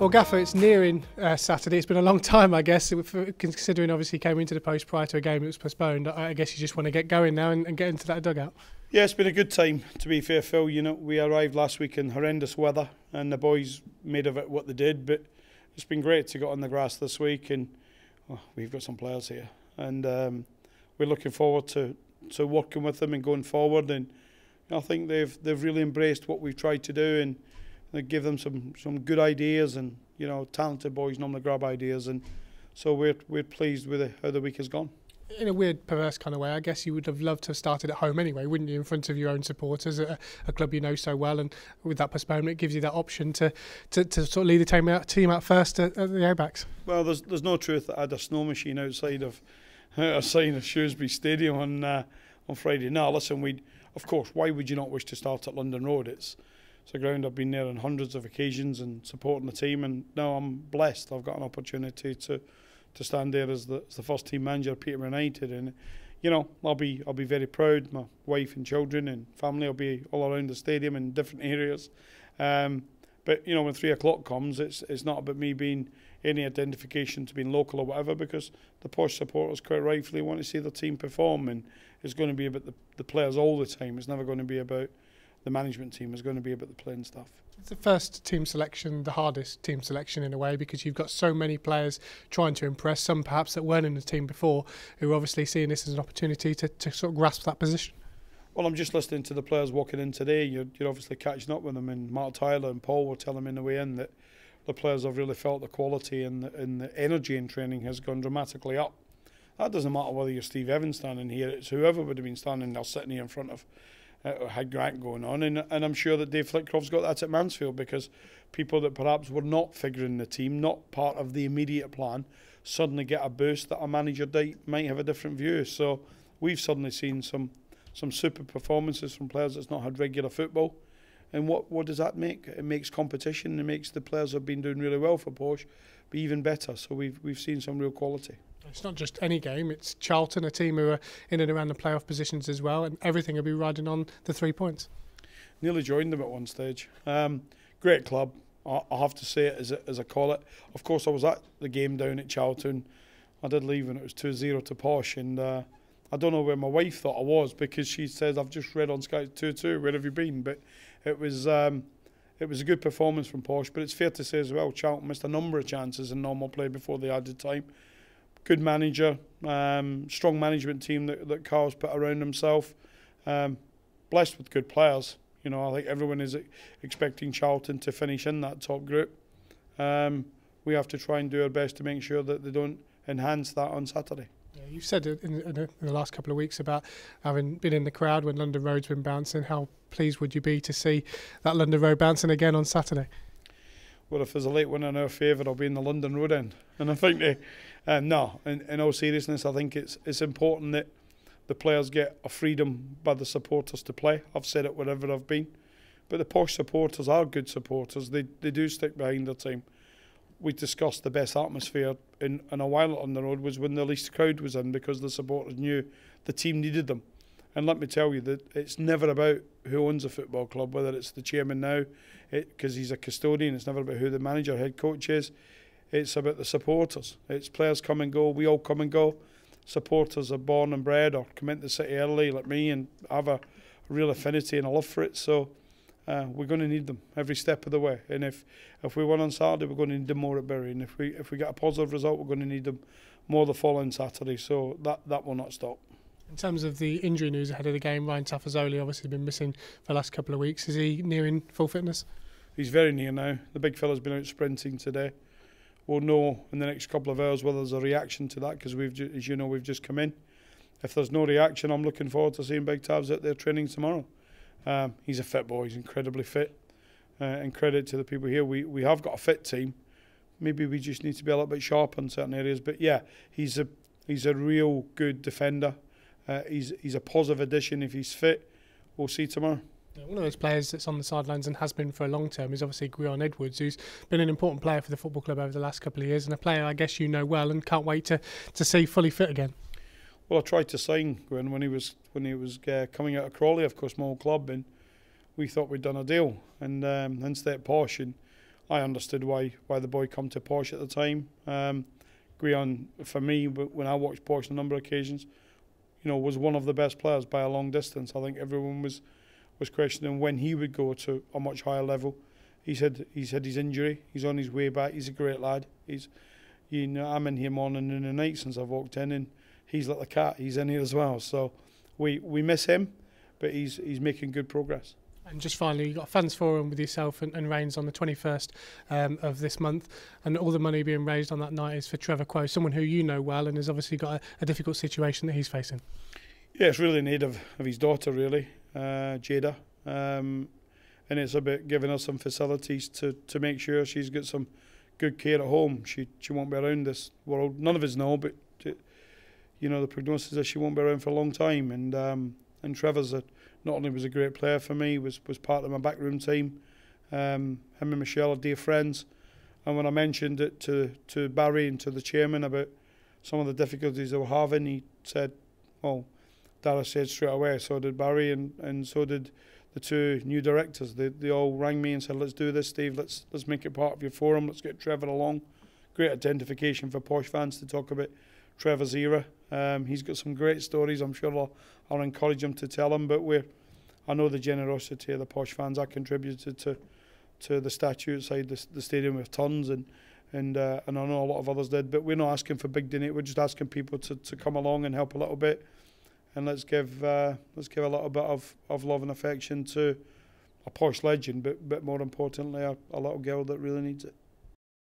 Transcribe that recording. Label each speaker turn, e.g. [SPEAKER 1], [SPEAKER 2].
[SPEAKER 1] Well, Gaffer, it's nearing Saturday. It's been a long time, I guess, considering obviously you came into the post prior to a game that was postponed. I guess you just want to get going now and get into that dugout.
[SPEAKER 2] Yeah, it's been a good time, to be fair, Phil. You know, we arrived last week in horrendous weather and the boys made of it what they did, but it's been great to get on the grass this week, and we've got some players here, and we're looking forward to working with them and going forward, and I think they've really embraced what we've tried to do, and they give them some good ideas, and you know, talented boys normally grab ideas, and so we're pleased with how the week has gone.
[SPEAKER 1] In a weird, perverse kind of way, I guess you would have loved to have started at home anyway, wouldn't you, in front of your own supporters at a club you know so well, and with that postponement it gives you that option to sort of lead the team out first at the ABAX.
[SPEAKER 2] Well, there's no truth that I had a snow machine outside of Shrewsbury Stadium on Friday. No, listen, of course, why would you not wish to start at London Road? It's a ground I've been there on hundreds of occasions and supporting the team, and now I'm blessed. I've got an opportunity to stand there as the first team manager of Peterborough United, and you know, I'll be very proud. My wife and children and family will be all around the stadium in different areas. But you know, when 3 o'clock comes, it's not about me being any identification to being local or whatever, because the Posh supporters quite rightfully want to see the team perform, and it's going to be about the players all the time. It's never going to be about the management team. It's going to be about the playing staff.
[SPEAKER 1] It's the first team selection, the hardest team selection in a way, because you've got so many players trying to impress, some perhaps that weren't in the team before, who are obviously seeing this as an opportunity to sort of grasp that position.
[SPEAKER 2] Well, I'm just listening to the players walking in today. You're obviously catching up with them, and Mark Tyler and Paul were telling me in the way in that the players have really felt the quality, and the energy in training has gone dramatically up. That doesn't matter whether you're Steve Evans standing here, it's whoever would have been standing there sitting here in front of had Grant going on, and I'm sure that Dave Flitcroft's got that at Mansfield, because people that perhaps were not figuring in the team, not part of the immediate plan, suddenly get a boost that a manager might have a different view. So we've suddenly seen some super performances from players that's not had regular football, and what does that make? It makes competition. It makes the players who have been doing really well for Posh be even better. So we've seen some real quality.
[SPEAKER 1] It's not just any game, it's Charlton, a team who are in and around the playoff positions as well, and everything will be riding on the 3 points.
[SPEAKER 2] Nearly joined them at one stage. Great club, I have to say it as I call it. Of course, I was at the game down at Charlton. I did leave when it was 2-0 to Posh, and I don't know where my wife thought I was, because she says, I've just read on Sky 2-2, where have you been? But it was a good performance from Posh, but it's fair to say as well, Charlton missed a number of chances in normal play before they added time. Good manager, strong management team that Carl's put around himself, blessed with good players. You know, I think everyone is expecting Charlton to finish in that top group. We have to try and do our best to make sure that they don't enhance that on Saturday.
[SPEAKER 1] Yeah, you've said in the last couple of weeks about having been in the crowd when London Road's been bouncing. How pleased would you be to see that London Road bouncing again on Saturday?
[SPEAKER 2] Well, if there's a late one in our favour, I'll be in the London Road end. And I think no, in all seriousness, I think it's important that the players get a freedom by the supporters to play. I've said it wherever I've been. But the Posh supporters are good supporters. They do stick behind their team. We discussed the best atmosphere in a while on the road was when the least crowd was in, because the supporters knew the team needed them. And let me tell you that it's never about who owns a football club, whether it's the chairman now, because he's a custodian. It's never about who the manager, head coach is. It's about the supporters. It's players come and go. We all come and go. Supporters are born and bred or come into the city early like me and have a real affinity and a love for it. So we're going to need them every step of the way. And if we win on Saturday, we're going to need them more at Bury. And if we get a positive result, we're going to need them more the following Saturday. So that will not stop.
[SPEAKER 1] In terms of the injury news ahead of the game, Ryan Tafazoli obviously been missing for the last couple of weeks. Is he nearing full fitness? He's
[SPEAKER 2] very near now. The big fella's been out sprinting today. We'll know in the next couple of hours whether there's a reaction to that, because as you know, we've just come in. If there's no reaction, I'm looking forward to seeing Big Tavs out there training tomorrow. He's a fit boy. He's incredibly fit. And credit to the people here. We have got a fit team. Maybe we just need to be a little bit sharp in certain areas. But yeah, he's a real good defender. He's a positive addition if he's fit. We'll see tomorrow.
[SPEAKER 1] One of those players that's on the sidelines and has been for a long term is obviously Grion Edwards, who's been an important player for the football club over the last couple of years, and a player I guess you know well and can't wait to see fully fit again.
[SPEAKER 2] Well, I tried to sign Grion when he was coming out of Crawley, of course, my old club, and we thought we'd done a deal, and instead Posh, and I understood why the boy come to Posh at the time. Guion, for me, when I watched Posh on a number of occasions, was one of the best players by a long distance. I think everyone was questioning when he would go to a much higher level. He's had his injury. He's on his way back. He's a great lad. I'm in here morning and night since I've walked in, and he's like the cat. He's in here as well. So we miss him, but he's making good progress.
[SPEAKER 1] And just finally, you've got a fans forum with yourself and Rains on the 21st of this month, and all the money being raised on that night is for Trevor Quo, someone who you know well and has obviously got a difficult situation that he's facing. Yeah,
[SPEAKER 2] it's really in need of his daughter, really, Jada, and it's about giving her some facilities to make sure she's got some good care at home. She won't be around this world. None of us know, but the prognosis is she won't be around for a long time. And Trevor's not only was a great player for me, was part of my backroom team. Him and Michelle are dear friends. And when I mentioned it to Barry and to the chairman about some of the difficulties they were having, he said, well, Dara said straight away, so did Barry and so did the two new directors. They all rang me and said, let's do this, Steve, let's make it part of your forum, let's get Trevor along. Great identification for Posh fans to talk about Trevor's era. He's got some great stories. I'm sure I'll encourage him to tell them. But I know the generosity of the Posh fans. I contributed to the statue outside the stadium with tons, and I know a lot of others did. But we're not asking for big donate. We're just asking people to come along and help a little bit, and let's give a little bit of love and affection to a Posh legend, but more importantly, a little girl that really needs it.